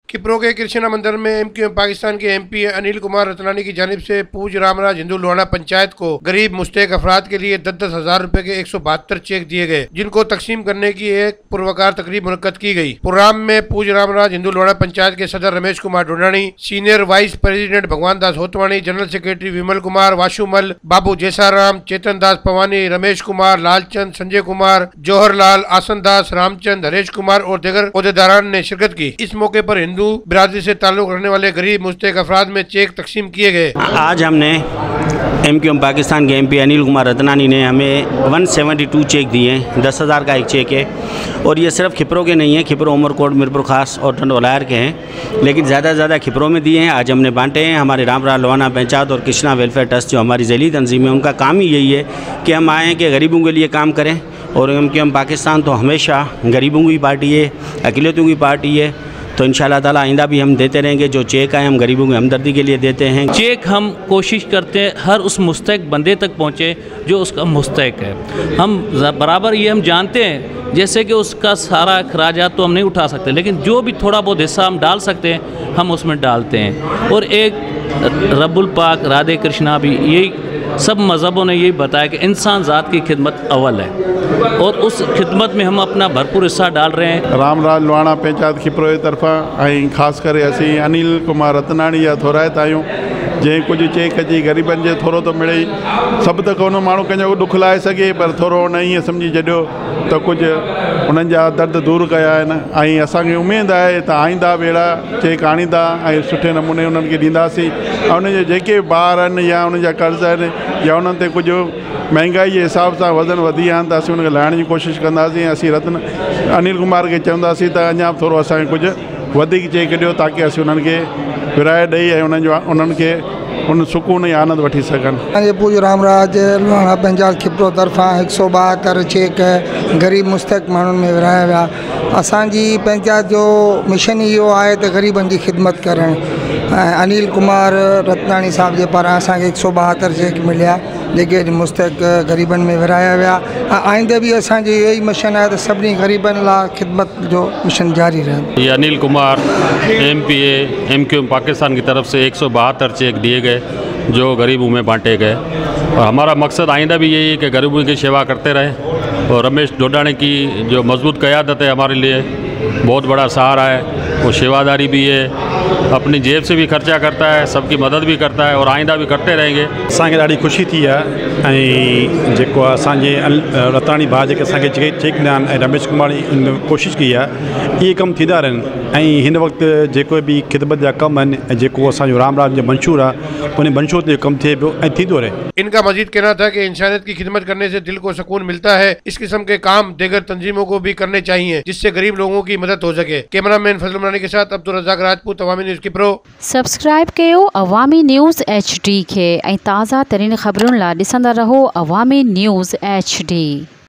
किप्रो के कृष्णा मंदिर में एमक्यूएम पाकिस्तान के एमपी अनिल कुमार रतनानी की जानिब से पूज रामराज हिंदू लोहाना पंचायत को गरीब मुस्तहक अफराद के लिए 10-10 हजार रुपए के 172 चेक दिए गए, जिनको तकसीम करने की एक पुरवकार तकरीब मुनक्कद की गई। प्रोग्राम में पूज रामराज हिंदू लोहाना पंचायत के सदर Ramesh Kumar Dhundhani, senior vice president Bhagwan Das Hotwani, general secretary Vimal Kumar, Washumal, Babu Jaisaram, Chetan Das Pawani, Ramesh Kumar, Lalchand, Sanjay Kumar, Jauhar Lal, Asan Das, Ramchand, Haresh Kumar और दीगर ओहदेदारान ने शिरकत की। इस मौके पर हिंदू बिरादरी से ताल्लुक रखने वाले गरीब मुस्तहक अफराद में चेक तकसीम किए गए। आज हमने एमक्यूएम पाकिस्तान के एमपी अनिल कुमार रतनानी ने हमें 172 चेक दिए, 10,000 का एक चेक है। और ये सिर्फ खिपरों के नहीं है, खिपरों, उमरकोट, मीरपुर खास और टंडोलायर के हैं, लेकिन ज़्यादा से ज़्यादा खिपरों में दिए हैं। आज हमने बांटे हैं। हमारे रामराज लोहाना पंचायत और कृष्णा वेलफेयर ट्रस्ट जो हमारी ज़ैली तंजीम है, उनका काम ही यही है कि हम आएँ कि गरीबों के लिए काम करें। और एमक्यूएम पाकिस्तान तो हमेशा गरीबों की पार्टी है, अक़लियतों की पार्टी है। तो इंशाअल्लाह ताला आइंदा भी हम देते रहेंगे। जो चेक आए हम गरीबों की हमदर्दी के लिए देते हैं। चेक हम कोशिश करते हैं हर उस मुस्तहक बंदे तक पहुँचे जो उसका मुस्तहक है। हम बराबर ये हम जानते हैं जैसे कि उसका सारा अखराजात तो हम नहीं उठा सकते, लेकिन जो भी थोड़ा बहुत हिस्सा हम डाल सकते हैं हम उसमें डालते हैं। और एक रब्बुल पाक राधे कृष्णा भी यही सब मज़हबों ने यही बताया कि इंसान ज़ात की खिदमत अव्वल है, और उस खिदमत में हम अपना भरपूर हिस्सा डाल रहे हैं। रामराज लोहाना पंचायत खिपरो की तरफा ख़ास करे असी अनिल कुमार रतनानी जा थोराइता आहियूं। जैं कुछ चेक अची गरीबन जे थोरो तो मिले, सब तो कोनो माण्हू कंहिंजो दुख लाहे सके, पर थोरो उन ईअं सम्झी छॾियो त कुझु उन्हनि जा दर्द दूर कया आहिनि। ऐं असांखे उमेदु आहे त आईंदा वेड़ा चेक आणींदा ऐं सुठे नमूने उन्हनि खे ॾींदासीं। ऐं उनजे जेके ॿार आहिनि या उन्हनि जा कर्ज़ आहिनि या उन्हनि ते कुझु महांगाई जे हिसाब सां वज़न वधी विया आहिनि त असीं उनखे लाहिण जी कोशिशि कंदासीं। असीं अनिल कुमार खे चवंदासीं त अञा थोरो असांखे कुझु वधीक चेक ॾियो, ताकी असीं उन्हनि खे विराए ॾेई ऐं उन्हनि खे उन सुकून या आनंद वठी सघनि। पूज रामराज लोहाना पंचायत खिपरो तरफ़ां 172 चेक गरीब मुस्तहक माण्हुनि में विराया विया। असांजी पंचायत जो मिशन इहो आहे त ग़रीबनि जी ख़िदमत करणु। अनिल कुमार रतनानी साहब जे पारां असांखे 172 चेक मिलिया जेके मुस्तहक ग़रीबनि में विराया विया। आईंदे भी असांजी इहो ई मिशन आहे त सभिनी ग़रीबनि लाइ ख़िदमत जो मिशन जारी रहे। ये अनिल कुमार एमपीए एमक्यूएम पाकिस्तान की तरफ से 172 चेक दिए गए जो गरीबों में बांटे गए, और हमारा मकसद आइंदा भी यही है कि गरीबों की सेवा करते रहें। और रमेश ढूंढानी की जो मजबूत क़यादत है हमारे लिए बहुत बड़ा सहारा है। वो सेवादारी भी है, अपनी जेब से भी खर्चा करता है, सबकी मदद भी करता है, और आइंदा भी करते रहेंगे। असांखे ॾाढी ख़ुशी थी आहे। ऐं जेको असांजे रतनानी भाउ जेके असांखे चेक ॾिना आहिनि ऐं रमेश कुमार कोशिशि कई आहे, इहे कमु थींदा रहनि। ऐं हिन वक़्तु जेको बि ख़िदमत जा कम आहिनि ऐं जेको असांजो रामराज जो मंशूर आहे उन मंशूर ते कमु थिए पियो ऐं थींदो रहे। इनका मजीद कहना था कि इंसानियत की खिदमत करने से दिल को सुकून मिलता है। इस किस्म के काम दीगर तंजीमों को भी करने चाहिए, जिससे गरीब लोगों की मदद हो सके। कैमरामैन फजल मनानी के साथ अब्दुल रज़ाक राजपूत, अवामी न्यूज़ किप्रो। सब्सक्राइब कयो अवामी न्यूज़ HD खे ऐं ताज़ा तरीन ख़बरुनि लाइ ॾिसंदा रहो अवामी न्यूज़ HD।